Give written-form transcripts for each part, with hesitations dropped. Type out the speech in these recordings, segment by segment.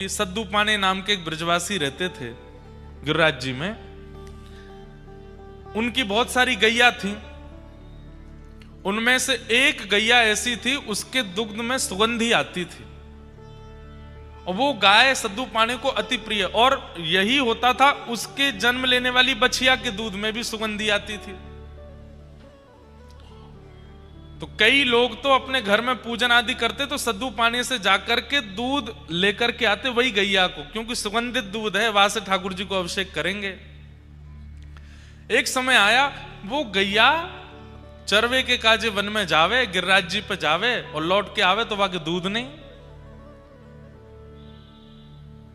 सद्दू पाने नाम के एक ब्रजवासी रहते थे गिरिराज जी में। उनकी बहुत सारी गैया थी। उनमें से एक गैया ऐसी थी, उसके दुग्ध में सुगंधी आती थी और वो गाय सद्दू पाने को अति प्रिय। और यही होता था, उसके जन्म लेने वाली बछिया के दूध में भी सुगंधी आती थी। तो कई लोग तो अपने घर में पूजन आदि करते तो सद्दू पानी से जाकर के दूध लेकर के आते वही गैया को, क्योंकि सुगंधित दूध है, वहां से ठाकुर जी को अभिषेक करेंगे। एक समय आया, वो गैया चरवे के काजे वन में जावे, गिरिराज जी पे जावे और लौट के आवे तो वहां के दूध नहीं।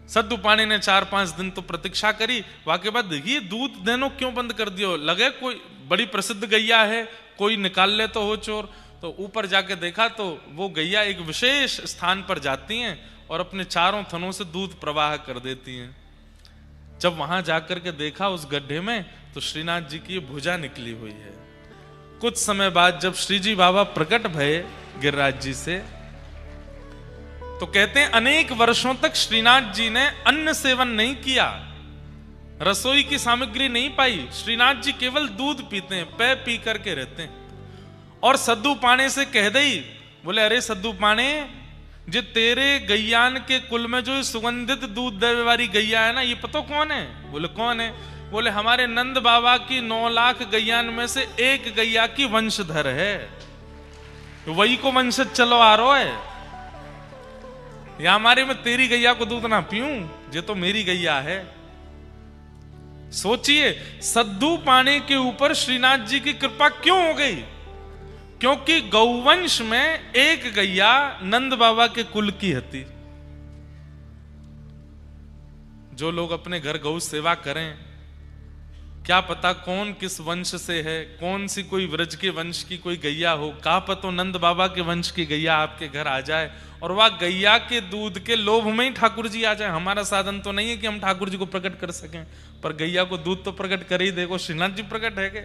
सद्दू पानी ने 4-5 दिन तो प्रतीक्षा करी। वहां के बाद ये दूध देनो क्यों बंद कर दियो, लगे कोई बड़ी प्रसिद्ध गैया है, कोई निकाल ले तो हो चोर। तो ऊपर जाके देखा तो वो गैया एक विशेष स्थान पर जाती हैं और अपने चारों थनों से दूध प्रवाह कर देती हैं। जब वहां जाकर के देखा उस गड्ढे में, तो श्रीनाथ जी की भुजा निकली हुई है। कुछ समय बाद जब श्रीजी बाबा प्रकट भये गिरिराज जी से, तो कहते हैं अनेक वर्षों तक श्रीनाथ जी ने अन्न सेवन नहीं किया, रसोई की सामग्री नहीं पाई। श्रीनाथ जी केवल दूध पीते हैं, पै पी करके रहते हैं। और सद्दू पाने से कह दई, बोले अरे सद्दू पाने, जे तेरे गैयान के कुल में जो सुगंधित दूध देवे वाली गैया है ना, ये पता कौन है? बोले कौन है? बोले हमारे नंद बाबा की 9 लाख गैयान में से एक गैया की वंशधर है, वही को वंशज चलो आ रहा है। या हमारे में तेरी गैया को दूध ना पीऊं, ये तो मेरी गैया है। सोचिए, सद्दू पाने के ऊपर श्रीनाथ जी की कृपा क्यों हो गई? क्योंकि गौवंश में एक गैया नंद बाबा के कुल की हती। जो लोग अपने घर गौ सेवा करें, क्या पता कौन किस वंश से है, कौन सी कोई व्रज के वंश की कोई गैया हो, का पता नंद बाबा के वंश की गैया आपके घर आ जाए और वह गैया के दूध के लोभ में ही ठाकुर जी आ जाए। हमारा साधन तो नहीं है कि हम ठाकुर जी को प्रकट कर सकें, पर गैया को दूध तो प्रकट कर ही देखो, श्रीनाथ जी प्रकट है के।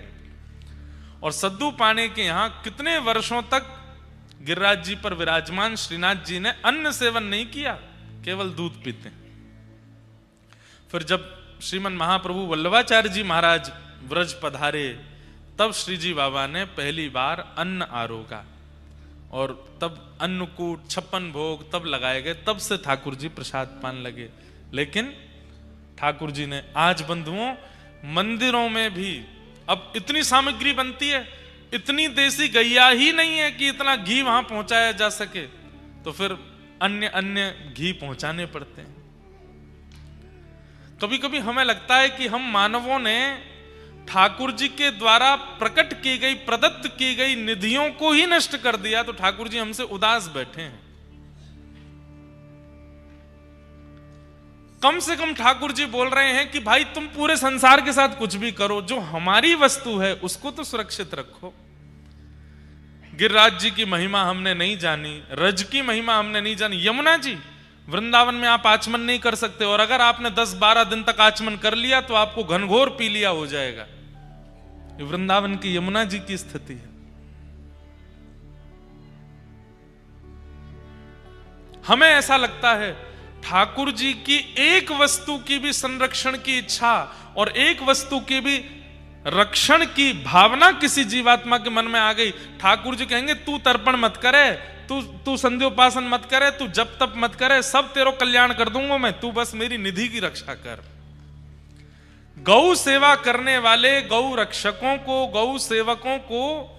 और सद्दू पाने के यहां कितने वर्षों तक गिरिराज जी पर विराजमान श्रीनाथ जी ने अन्न सेवन नहीं किया, केवल दूध पीते। फिर जब श्रीमन महाप्रभु वल्लभाचार्य जी महाराज व्रज पधारे, तब श्री जी बाबा ने पहली बार अन्न आरोगा और तब अन्नकूट 56 भोग तब लगाए गए, तब से ठाकुर जी प्रसाद पान लगे। लेकिन ठाकुर जी ने आज बंधुओं, मंदिरों में भी अब इतनी सामग्री बनती है, इतनी देसी गैया ही नहीं है कि इतना घी वहां पहुंचाया जा सके, तो फिर अन्य अन्य घी पहुंचाने पड़ते हैं। कभी कभी हमें लगता है कि हम मानवों ने ठाकुर जी के द्वारा प्रकट की गई, प्रदत्त की गई निधियों को ही नष्ट कर दिया, तो ठाकुर जी हमसे उदास बैठे हैं। कम से कम ठाकुर जी बोल रहे हैं कि भाई तुम पूरे संसार के साथ कुछ भी करो, जो हमारी वस्तु है उसको तो सुरक्षित रखो। गिरिराज जी की महिमा हमने नहीं जानी, रज की महिमा हमने नहीं जानी। यमुना जी, वृंदावन में आप आचमन नहीं कर सकते, और अगर आपने 10-12 दिन तक आचमन कर लिया तो आपको घनघोर पी लिया हो जाएगा। ये वृंदावन की यमुना जी की स्थिति है। हमें ऐसा लगता है ठाकुर जी की एक वस्तु की भी संरक्षण की इच्छा और एक वस्तु की भी रक्षण की भावना किसी जीवात्मा के मन में आ गई, ठाकुर जी कहेंगे तू तर्पण मत करे, तू संध्योपासन मत करे, तू जप तप मत करे, सब तेरो कल्याण कर दूंगा मैं, तू बस मेरी निधि की रक्षा कर। गौ सेवा करने वाले गौ रक्षकों को, गौ सेवकों को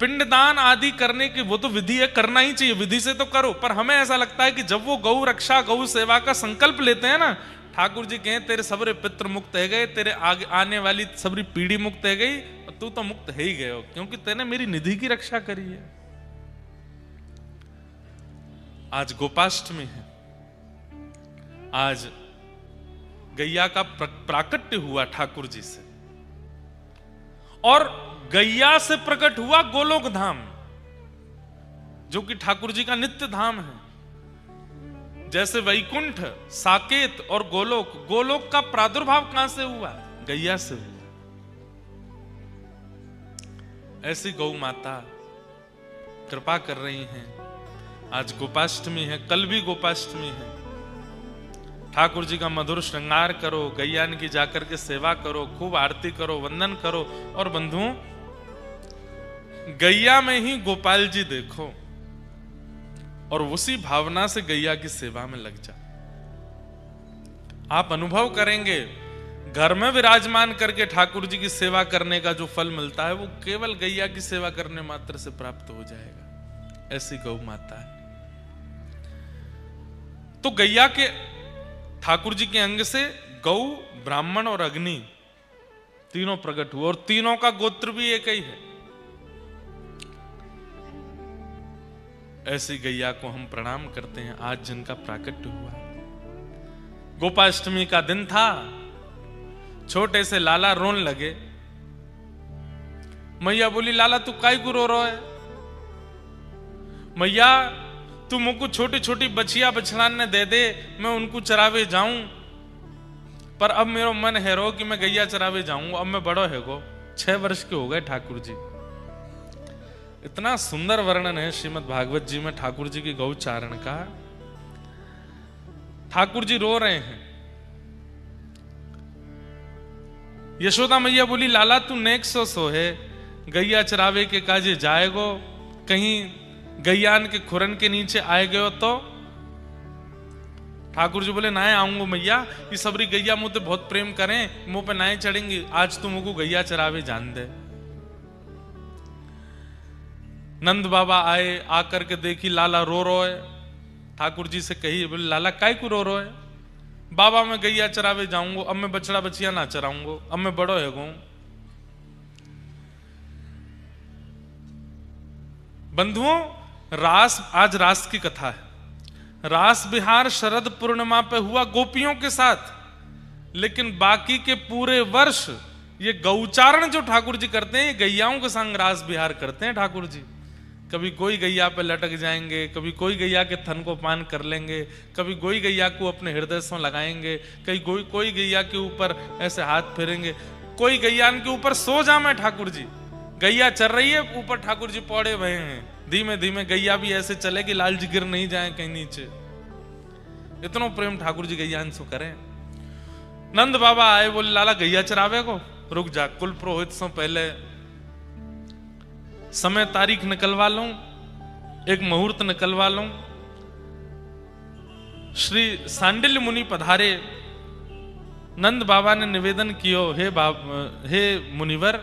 पिंडदान आदि करने की वो तो विधि है, करना ही चाहिए, विधि से तो करो। पर हमें ऐसा लगता है कि जब वो गौ रक्षा, गौ सेवा का संकल्प लेते हैं ना, ठाकुर जी कहें तेरे सबरे पितृ मुक्त है गए, तेरे आगे आने वाली सबरी पीढ़ी मुक्त है गई, और तू तो मुक्त है ही गए हो, क्योंकि तेने मेरी निधि की रक्षा करी है। आज गोपाष्टमी है, आज गैया का प्राकट्य हुआ ठाकुर जी से, और गैया से प्रकट हुआ गोलोक धाम, जो कि ठाकुर जी का नित्य धाम है। जैसे वैकुंठ, साकेत और गोलोक, गोलोक का प्रादुर्भाव कहां से हुआ? गैया से हुआ। ऐसी गौ माता कृपा कर रही हैं आज गोपाष्टमी है, कल भी गोपाष्टमी है। ठाकुर जी का मधुर श्रृंगार करो, गैयान की जाकर के सेवा करो, खूब आरती करो, वंदन करो। और बंधुओं, गैया में ही गोपाल जी देखो और उसी भावना से गैया की सेवा में लग जा। आप अनुभव करेंगे, घर में विराजमान करके ठाकुर जी की सेवा करने का जो फल मिलता है वो केवल गैया की सेवा करने मात्र से प्राप्त हो जाएगा। ऐसी गौ माता है। तो गैया के ठाकुर जी के अंग से गौ, ब्राह्मण और अग्नि तीनों प्रकट हुए और तीनों का गोत्र भी एक ही है। ऐसी गैया को हम प्रणाम करते हैं आज जिनका प्राकट्य हुआ। गोपाष्टमी का दिन था, छोटे से लाला रोन लगे। मैया बोली, लाला तू काई को रो रहा है? मैया तू मुझको छोटी छोटी बछिया बछड़ाने दे दे, मैं उनको चरावे जाऊं। पर अब मेरा मन है रो कि मैं गैया चरावे जाऊंगा। अब मैं बड़ो है गो, 6 वर्ष के हो गए ठाकुर जी। इतना सुंदर वर्णन है श्रीमद् भागवत जी में ठाकुर जी की गौचारण का। ठाकुर जी रो रहे हैं। यशोदा मैया बोली, लाला तू नेक सो है, गैया चरावे के काजे जाएगो, कहीं गैयान के खुरन के नीचे आए गयो तो? ठाकुर जी बोले, नाए आऊंगो मैया, ये सबरी गैया मुझे बहुत प्रेम करें, मुंह पे नाए चढ़ेंगी, आज तू मुझको गैया चरावे जान दे। नंद बाबा आए, आकर के देखी लाला रो रो है। ठाकुर जी से कही, बोले लाला काय को रो रो है? बाबा मैं गैया चरावे जाऊंगो, अब मैं बछड़ा बछिया ना चराऊंगो, अब मैं बड़ो है गो। बंधुओं, रास, आज रास की कथा है। रास बिहार शरद पूर्णिमा पे हुआ गोपियों के साथ, लेकिन बाकी के पूरे वर्ष ये गौचारण जो ठाकुर जी करते हैं, ये गैयाओं के संग रास बिहार करते हैं ठाकुर जी। कभी कोई गैया पे लटक जाएंगे, कभी कोई गैया के थन को पान कर लेंगे, कभी कोई गैया को अपने हृदय से लगाएंगे, कहीं कोई गैया के ऊपर ऐसे हाथ फेरेंगे, कोई गैया के ऊपर सो जामे ठाकुर जी। गैया चल रही है, ऊपर ठाकुर जी पौड़े भये हैं, धीमे धीमे गैया भी ऐसे चले कि लाल जी गिर नहीं जाए कहीं नीचे। इतना प्रेम ठाकुर जी गैया से करें। नंद बाबा आए, बोले लाला गैया चरावे को? रुक जा, कुल पुरोहित से पहले समय तारीख निकलवा लूं, एक मुहूर्त निकलवा लूं। श्री सांडिल्य मुनि पधारे। नंद बाबा ने निवेदन कियो, हे मुनिवर,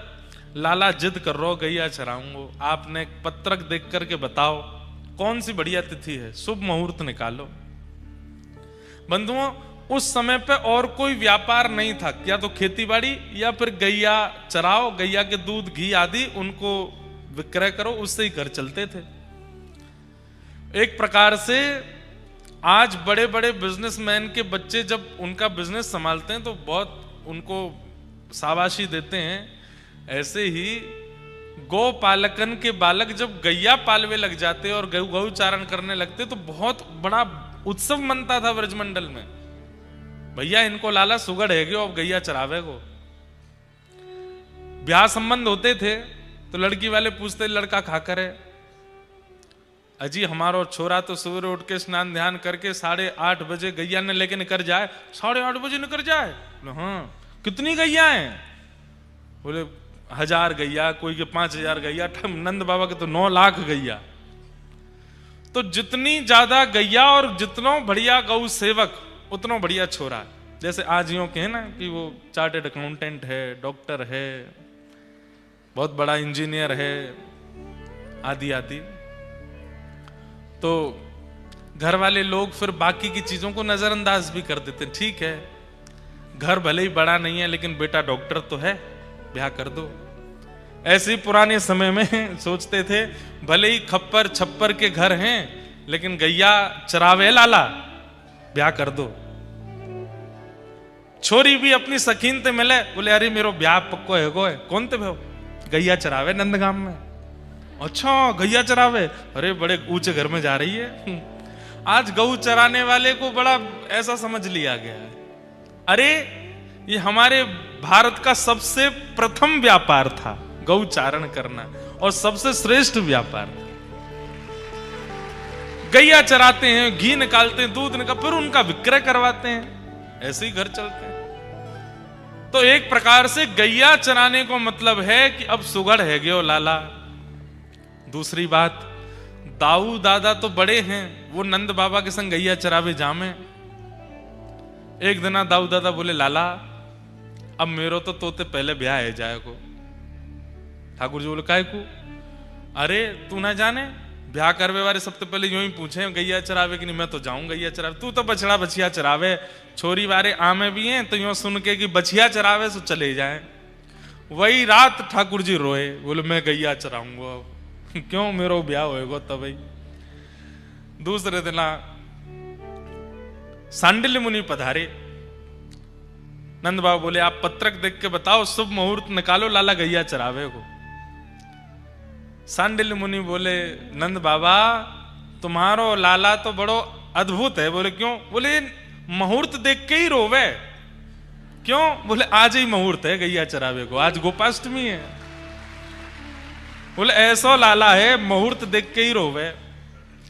लाला जिद कर रो गैया चराऊंगो, आपने एक पत्रक देख करके बताओ कौन सी बढ़िया तिथि है, शुभ मुहूर्त निकालो। बंधुओं, उस समय पे और कोई व्यापार नहीं था, या तो खेतीबाड़ी या फिर गैया चराओ, गैया के दूध घी आदि उनको विक्रय करो, उससे ही घर चलते थे। एक प्रकार से आज बड़े बड़े बिजनेसमैन के बच्चे जब उनका बिजनेस संभालते हैं तो बहुत उनको शाबाशी देते हैं। ऐसे ही गौ पालकन के बालक जब गैया पालवे लग जाते और गौचारण करने लगते तो बहुत बड़ा उत्सव मनता था ब्रजमंडल में। भैया इनको लाला सुगड़ है गयो, अब गैया चरावे को। ब्याह संबंध होते थे तो लड़की वाले पूछते, लड़का खा कर है? अजी हमारो छोरा तो सुबह उठ के स्नान ध्यान करके 8:30 बजे गैया ने लेके निकल जाए। 8:30 बजे निकल जाए? हाँ। कितनी गैया हैं? बोले 1000 गैया, कोई के 5000 गैया, नंद बाबा के तो 9 लाख गैया। तो जितनी ज्यादा गैया और जितना बढ़िया गौ सेवक उतना बढ़िया छोरा। जैसे आज यूं के है ना कि वो चार्टेड अकाउंटेंट है, डॉक्टर है, बहुत बड़ा इंजीनियर है, आदि आदि। तो घर वाले लोग फिर बाकी की चीजों को नजरअंदाज भी कर देते। ठीक है, घर भले ही बड़ा नहीं है लेकिन बेटा डॉक्टर तो है, ब्याह कर दो। ऐसे ही पुराने समय में सोचते थे, भले ही खप्पर छप्पर के घर हैं लेकिन गैया चरावे लाला, ब्याह कर दो। छोरी भी अपनी सखीन ते मिले, बोले अरे मेरो ब्याह पक्को है गो है। कौन ते भो? गैया चरावे नंदगाम में। अच्छा गैया चरावे, अरे बड़े ऊंचे घर में जा रही है। आज गऊ चराने वाले को बड़ा ऐसा समझ लिया गया है, अरे ये हमारे भारत का सबसे प्रथम व्यापार था गौ चारण करना, और सबसे श्रेष्ठ व्यापार था। गैया चराते हैं, घी निकालते हैं, दूध निकाल, फिर उनका विक्रय करवाते हैं। ऐसे ही घर चलते हैं। तो एक प्रकार से गैया चराने को मतलब है कि अब सुगड़ है गयो लाला। दूसरी बात, दाऊ दादा तो बड़े हैं, वो नंद बाबा के संग गैया चरावे जामे। एक दिन दाऊ दादा बोले, लाला अब मेरो तो तोते पहले ब्याह है जाए को। ठाकुर जी बोले, काहे को? अरे तू ना जाने, ब्याह करवे वाले सबसे पहले यूं ही पूछे गैया चरावे कि नहीं। मैं तो जाऊं गैया चरावे, तू तो बछड़ा बछिया चरावे। छोरी वाले आमे भी हैं तो यूं सुन के कि बछिया चरावे सो चले जाए। वही रात ठाकुर जी रोए, बोले मैं गैया चराऊंगा। क्यों? मेरो ब्याह होएगा तब। दूसरे दिन सांडिल्य मुनि पधारे। नंद बाबा बोले, आप पत्रक देख के बताओ, शुभ मुहूर्त निकालो, लाला गैया चरावे को। सांडिल्य मुनि बोले, नंद बाबा तुम्हारो लाला तो बड़ो अद्भुत है। बोले क्यों? बोले मुहूर्त देख के ही रोवे। क्यों? बोले आज ही मुहूर्त है गैया चरावे को, आज गोपाष्टमी है। बोले ऐसा लाला है, मुहूर्त देख के ही रोवे।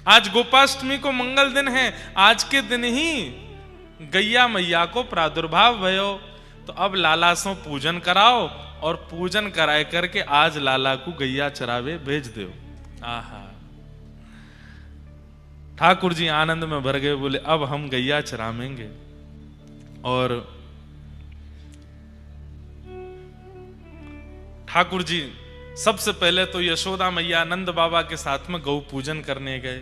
आज गोपाष्टमी को मंगल दिन है, आज के दिन ही गैया मैया को प्रादुर्भाव भयो। तो अब लाला सो पूजन कराओ, और पूजन कराए करके आज लाला को गैया चरावे भेज दो। आहा, ठाकुर जी आनंद में भर गए। बोले अब हम गैया चरावेंगे। और ठाकुर जी सबसे पहले तो यशोदा मैया नंद बाबा के साथ में गौ पूजन करने गए।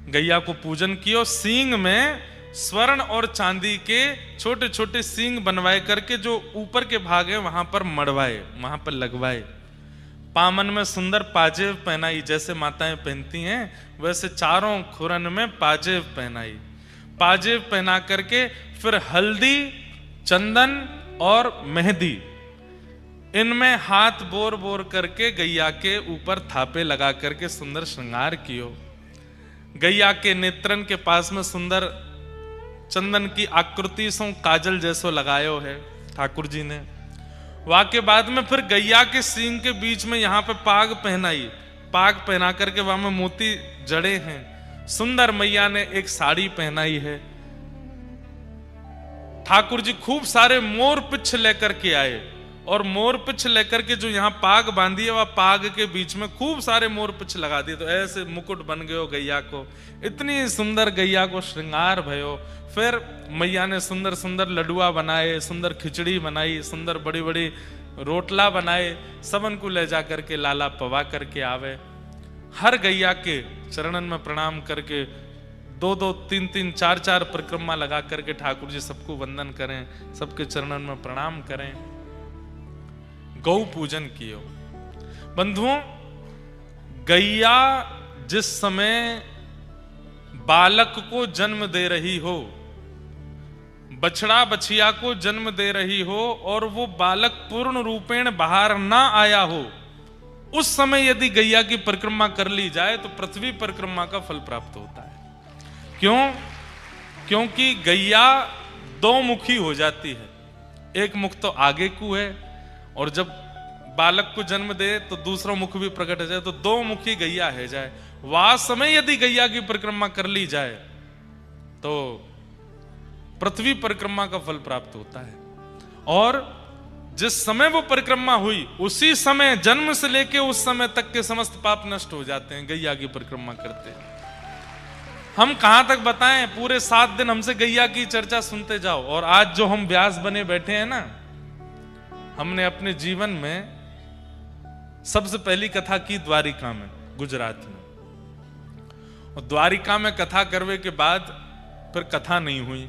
गैया को पूजन किया, सींग में स्वर्ण और चांदी के छोटे छोटे सींग बनवाए करके जो ऊपर के भाग है वहां पर मड़वाए, वहां पर लगवाए। पामन में सुंदर पाजेब पहनाई, जैसे माताएं पहनती हैं वैसे चारों खुरन में पाजेब पहनाई। पाजेब पहना करके फिर हल्दी, चंदन और मेहंदी, इनमें हाथ बोर बोर करके गैया के ऊपर थापे लगा करके सुंदर श्रृंगार कियो। गैया के नेत्रन के पास में सुंदर चंदन की आकृति सो काजल जैसो लगायो है ठाकुर जी ने। वहां के बाद में फिर गैया के सींग के बीच में यहाँ पे पाग पहनाई। पाग पहना करके वहां में मोती जड़े हैं। सुंदर मैया ने एक साड़ी पहनाई है। ठाकुर जी खूब सारे मोर पिछ लेकर के आए, और मोर पिछ लेकर के जो यहाँ पाग बांधी है, वह पाग के बीच में खूब सारे मोर पिछ लगा दिए। तो ऐसे मुकुट बन गयो गैया को। इतनी सुंदर गैया को श्रृंगार भयो। फिर मैया ने सुंदर सुंदर लडुआ बनाए, सुंदर खिचड़ी बनाई, सुंदर बड़ी बड़ी रोटला बनाए। सबन को ले जा करके लाला पवा करके आवे। हर गैया के चरणन में प्रणाम करके 2-2, 3-3, 4-4 परिक्रमा लगा करके ठाकुर जी सबको वंदन करें, सबके चरणन में प्रणाम करें। गौ पूजन कियो। बंधुओं, गैया जिस समय बालक को जन्म दे रही हो, बछड़ा बछिया को जन्म दे रही हो, और वो बालक पूर्ण रूपेण बाहर ना आया हो, उस समय यदि गैया की परिक्रमा कर ली जाए तो पृथ्वी परिक्रमा का फल प्राप्त होता है। क्यों? क्योंकि गैया दो मुखी हो जाती है। एक मुख तो आगे को है, और जब बालक को जन्म दे तो दूसरा मुख भी प्रकट हो जाए, तो दो मुखी गैया है जाए। वह समय यदि गैया की परिक्रमा कर ली जाए तो पृथ्वी परिक्रमा का फल प्राप्त होता है। और जिस समय वो परिक्रमा हुई उसी समय, जन्म से लेके उस समय तक के समस्त पाप नष्ट हो जाते हैं गैया की परिक्रमा करते हैं। हम कहां तक बताएं, पूरे 7 दिन हमसे गैया की चर्चा सुनते जाओ। और आज जो हम व्यास बने बैठे हैं ना, हमने अपने जीवन में सबसे पहली कथा की द्वारिका में, गुजरात में। और द्वारिका में कथा करवे के बाद फिर कथा नहीं हुई।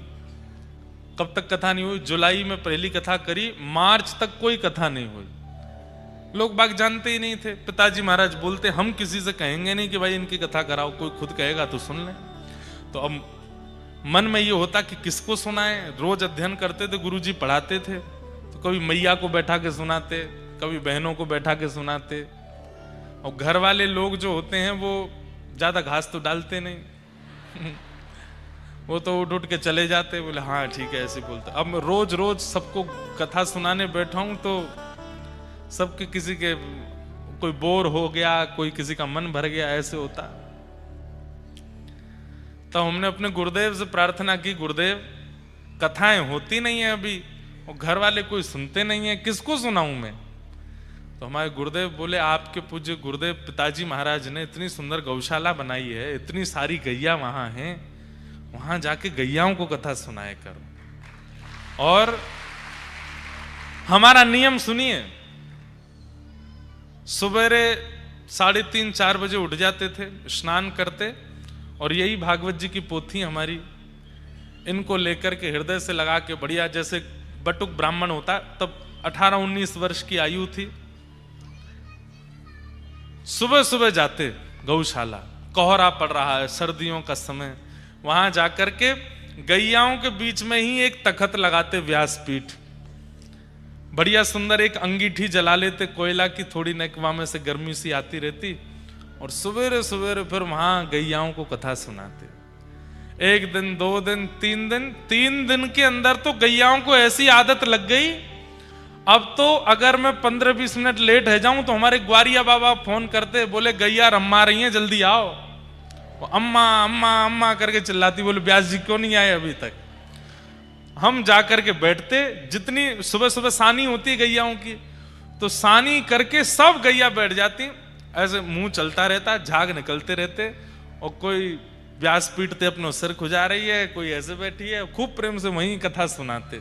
कब तक कथा नहीं हुई? जुलाई में पहली कथा करी, मार्च तक कोई कथा नहीं हुई। लोग बाग जानते ही नहीं थे। पिताजी महाराज बोलते हम किसी से कहेंगे नहीं कि भाई इनकी कथा कराओ, कोई खुद कहेगा तो सुन ले। तो अब मन में ये होता कि किसको सुनाए। रोज अध्ययन करते थे, गुरुजी पढ़ाते थे, तो कभी मैया को बैठा के सुनाते, कभी बहनों को बैठा के सुनाते। और घर वाले लोग जो होते हैं वो ज्यादा घास तो डालते नहीं वो तो उठ उठ के चले जाते, बोले हाँ ठीक है, ऐसे बोलते। अब रोज रोज सबको कथा सुनाने बैठा हूं तो सबके किसी के कोई बोर हो गया, कोई किसी का मन भर गया, ऐसे होता। तो हमने अपने गुरुदेव से प्रार्थना की, गुरुदेव कथाएं होती नहीं है अभी, और घर वाले कोई सुनते नहीं है, किसको सुनाऊं मैं? तो हमारे गुरुदेव बोले, आपके पूज्य गुरुदेव पिताजी महाराज ने इतनी सुंदर गौशाला बनाई है, इतनी सारी गैया वहां हैं, वहां जाके गैयाओं को कथा सुनाए करो। और हमारा नियम सुनिए, सवेरे 3:30-4 बजे उठ जाते थे, स्नान करते, और यही भागवत जी की पोथी हमारी, इनको लेकर के हृदय से लगा के बढ़िया, जैसे बटुक ब्राह्मण होता, तब 18-19 वर्ष की आयु थी, सुबह सुबह जाते गौशाला, कोहरा पड़ रहा है, सर्दियों का समय, वहां जाकर के गैयाओं के बीच में ही एक तखत लगाते, व्यासपीठ, बढ़िया सुंदर एक अंगीठी जला लेते कोयला की, थोड़ी नेकवा में से गर्मी सी आती रहती, और सवेरे सवेरे फिर वहां गैयाओं को कथा सुनाते। 1 दिन, 2 दिन, 3 दिन, 3 दिन के अंदर तो गैयाओं को ऐसी आदत लग गई, अब तो अगर मैं 15-20 मिनट लेट रह जाऊं तो हमारे ग्वारिया बाबा फोन करते, बोले गैया रम्मा रही हैं, जल्दी आओ। अम्मा अम्मा अम्मा करके चिल्लाती, बोले व्यास जी क्यों नहीं आए अभी तक? हम जाकर के बैठते, जितनी सुबह सुबह सानी होती है गैयाओं की, तो सानी करके सब गैया बैठ जाती, ऐसे मुंह चलता रहता, झाग निकलते रहते, और कोई व्यास पीटते अपना सिर खुजा रही है, कोई ऐसे बैठी है, खूब प्रेम से वहीं कथा सुनाते।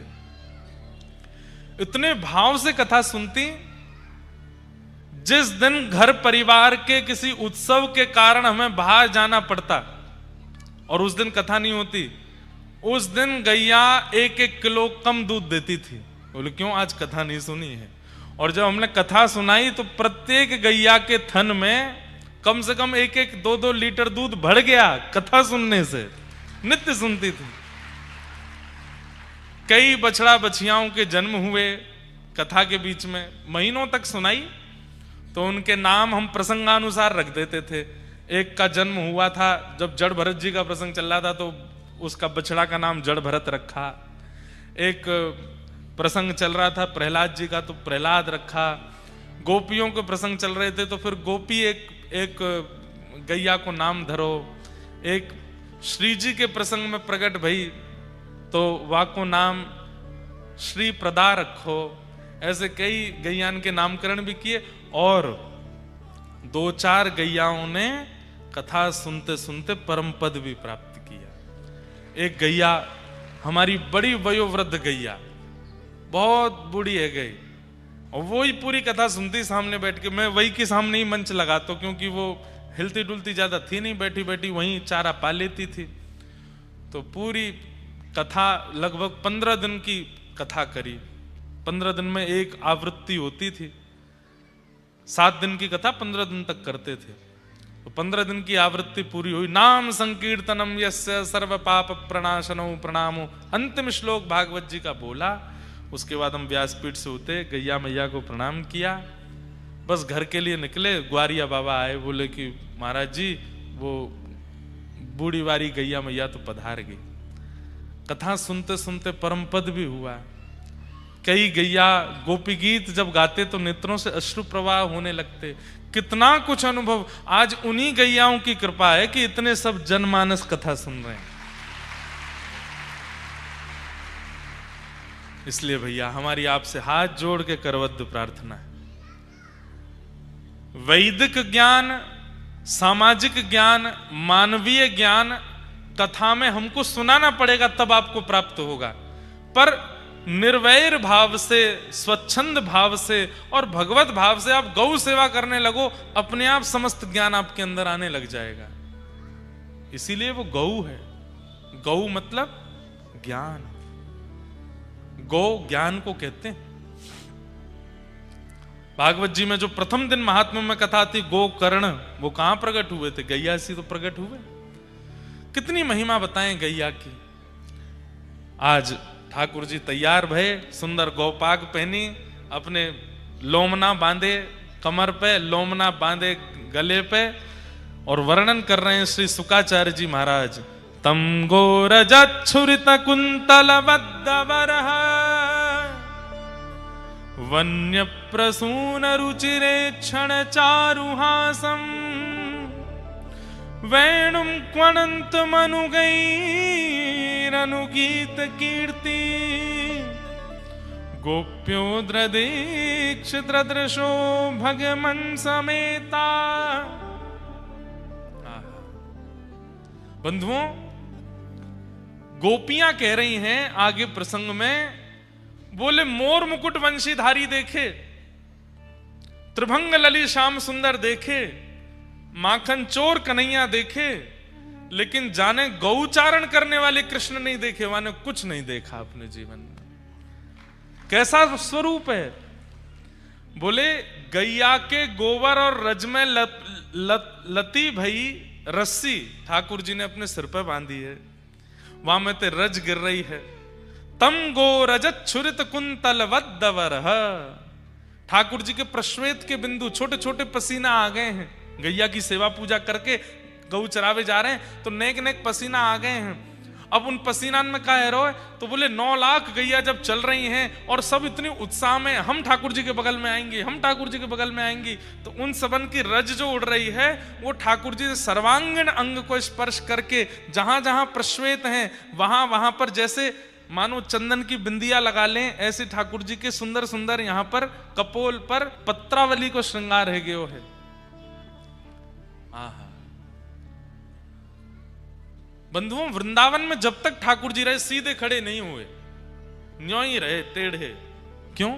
इतने भाव से कथा सुनती, जिस दिन घर परिवार के किसी उत्सव के कारण हमें बाहर जाना पड़ता और उस दिन कथा नहीं होती, उस दिन गैया 1-1 किलो कम दूध देती थी। बोले क्यों, आज कथा नहीं सुनी है? और जब हमने कथा सुनाई तो प्रत्येक गैया के थन में कम से कम 1-1, 2-2 लीटर दूध बढ़ गया कथा सुनने से, नित्य सुनती थी। कई बछड़ा बछियाओं के जन्म हुए कथा के बीच में, महीनों तक सुनाई, तो उनके नाम हम प्रसंगानुसार रख देते थे। एक का जन्म हुआ था जब जड़ भरत जी का प्रसंग चल रहा था, तो उसका बछड़ा का नाम जड़ भरत रखा। एक प्रसंग चल रहा था प्रहलाद जी का, तो प्रहलाद रखा। गोपियों के प्रसंग चल रहे थे, तो फिर गोपी एक गैया को नाम धरो। एक श्री जी के प्रसंग में प्रकट भई, तो वाको नाम श्री प्रदा रखो। ऐसे कई गैयान के नामकरण भी किए, और 2-4 गैयाओं ने कथा सुनते सुनते परम पद भी प्राप्त किया। एक गैया हमारी बड़ी वयोवृद्ध गैया, बहुत बूढ़ी है गई, और वो ही पूरी कथा सुनती सामने बैठ के। मैं वही के सामने ही मंच लगाता, क्योंकि वो हिलती डुलती ज्यादा थी नहीं, बैठी बैठी वहीं चारा पा लेती थी। तो पूरी कथा लगभग 15 दिन की कथा करी। 15 दिन में एक आवृत्ति होती थी, 7 दिन की कथा 15 दिन तक करते थे। तो 15 दिन की आवृत्ति पूरी हुई। नाम संकीर्तनम यस्य सर्व पाप प्रणाशनो प्रणामो, अंतिम श्लोक भागवत जी का बोला। उसके बाद हम व्यासपीठ से उतरे, गैया मैया को प्रणाम किया, बस घर के लिए निकले। ग्वारिया बाबा आए, बोले कि महाराज जी वो बूढ़ी वारी गैया मैया तो पधार गई। कथा सुनते सुनते परम पद भी हुआ। कई गैया गोपी गीत जब गाते तो नेत्रों से अश्रु प्रवाह होने लगते। कितना कुछ अनुभव आज उन्हीं गैयाओं की कृपा है कि इतने सब जनमानस कथा सुन रहे हैं। इसलिए भैया हमारी आपसे हाथ जोड़ के करवद्ध प्रार्थना है, वैदिक ज्ञान, सामाजिक ज्ञान, मानवीय ज्ञान कथा में हमको सुनाना पड़ेगा, तब आपको प्राप्त होगा। पर निर्वैर भाव से, स्वच्छंद भाव से और भगवत भाव से आप गौ सेवा करने लगो, अपने आप समस्त ज्ञान आपके अंदर आने लग जाएगा। इसीलिए वो गौ है। गौ मतलब ज्ञान, गौ ज्ञान को कहते हैं। भागवत जी में जो प्रथम दिन महात्मा में कथा थी गोकर्ण, वो कहां प्रकट हुए थे? गैया सी तो प्रकट हुए। कितनी महिमा बताएं गैया की। आज ठाकुर जी तैयार भये, सुंदर गौपाग पहनी, अपने लोमना बांधे कमर पे, लोमना बांधे गले पे, और वर्णन कर रहे हैं श्री सुकाचार्य जी महाराज। तम गोरजच्छुरित कुंतल बद्धवरः वन्य प्रसून रुचिरे क्षण चारुहासम वेणुम क्वणंत मनुगैरनुगीत कीर्ति गोप्योद्रदीक्ष दृदृशो भगमन समेता। बंधुओं, गोपियां कह रही हैं आगे प्रसंग में, बोले मोर मुकुट वंशीधारी देखे, त्रिभंग लली श्याम सुंदर देखे, माखन चोर कन्हैया देखे, लेकिन जाने गौचारण करने वाले कृष्ण नहीं देखे। माने कुछ नहीं देखा अपने जीवन में। कैसा स्वरूप है? बोले गैया के गोबर और रज में लती भई रस्सी ठाकुर जी ने अपने सिर पर बांधी है, वहां में ते रज गिर रही है। तम गो रजत छुरित कुंतल वद्दवर। ठाकुर जी के प्रश्वेत के बिंदु छोटे छोटे पसीना आ गए हैं। गैया की सेवा पूजा करके गऊ चरावे जा रहे हैं तो नेक नेक पसीना आ गए हैं। अब उन पसीना में क्या है रो? तो बोले 9 लाख गैया जब चल रही हैं और सब इतनी उत्साह में, हम ठाकुर जी के बगल में आएंगे, हम ठाकुर जी के बगल में आएंगी, तो उन सबन की रज जो उड़ रही है वो ठाकुर जी सर्वांगीण अंग को स्पर्श करके जहां जहां प्रश्वेत हैं वहां वहां पर जैसे मानो चंदन की बिंदिया लगा लें, ऐसे ठाकुर जी के सुंदर सुंदर यहां पर कपोल पर पत्रावली को श्रृंगार है गयो है। आहा बंधुओं, वृंदावन में जब तक ठाकुर जी रहे सीधे खड़े नहीं हुए, न्यों ही रहे टेढ़े। क्यों?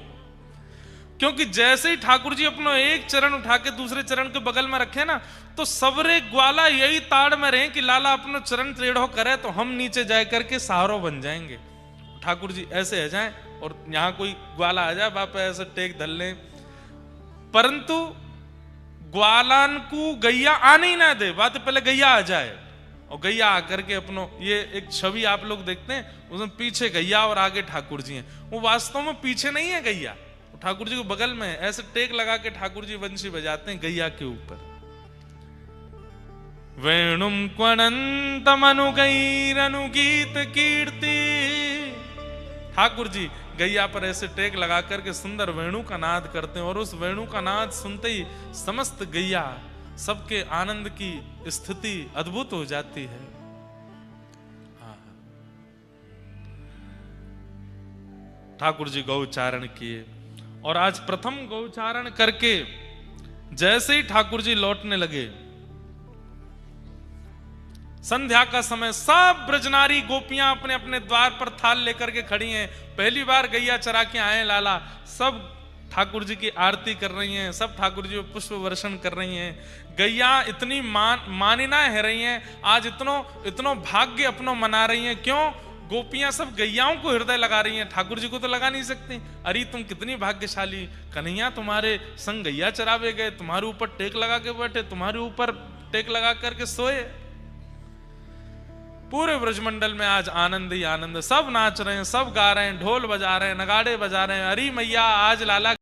क्योंकि जैसे ही ठाकुर जी अपना एक चरण उठा के दूसरे चरण के बगल में रखे ना, तो सबरे ग्वाला यही ताड़ में रहे कि लाला अपना चरण टेढ़ो करे तो हम नीचे जाए करके सहारो बन जाएंगे। ठाकुर जी ऐसे आ जाए और यहां कोई ग्वाला आ जाए, बाप ऐसे टेक धल ले, परंतु ग्वालान को गैया आने ही ना दे, बात पहले गैया आ जाए। और गैया आकर के अपनो ये एक छवि आप लोग देखते हैं, उसमें पीछे गैया और आगे ठाकुर जी हैं। वो वास्तव में पीछे नहीं है गैया, ठाकुर जी को बगल में ऐसे टेक लगा के ठाकुर जी बंशी बजाते हैं गैया के ऊपर। वेणुम क्वणंत मनुगैरनुगीत कीर्ति। ठाकुर जी गैया पर ऐसे टेक लगा करके सुंदर वेणु का नाद करते हैं और उस वेणु का नाद सुनते ही समस्त गैया सबके आनंद की स्थिति अद्भुत हो जाती है। ठाकुर जी गौचारण किए और आज प्रथम गौचारण करके जैसे ही ठाकुर जी लौटने लगे, संध्या का समय, सब ब्रजनारी गोपियां अपने अपने द्वार पर थाल लेकर के खड़ी हैं। पहली बार गैया चरा के आए लाला, सब ठाकुर जी की आरती कर रही हैं, सब ठाकुर जी को पुष्प वर्षण कर रही हैं। गैया इतनी मानिना है रही हैं, आज इतनो भाग्य अपनो मना रही हैं। क्यों? गोपियां सब गैयाओं को हृदय लगा रही हैं, ठाकुर जी को तो लगा नहीं सकती। अरे तुम कितनी भाग्यशाली, कन्हैया तुम्हारे संग गैया चरावे गए, तुम्हारे ऊपर टेक लगा के बैठे, तुम्हारे ऊपर टेक लगा करके सोए। पूरे ब्रजमंडल में आज आनंद ही आनंद, सब नाच रहे हैं, सब गा रहे हैं, ढोल बजा रहे हैं, नगाड़े बजा रहे हैं। अरे मैया आज लाला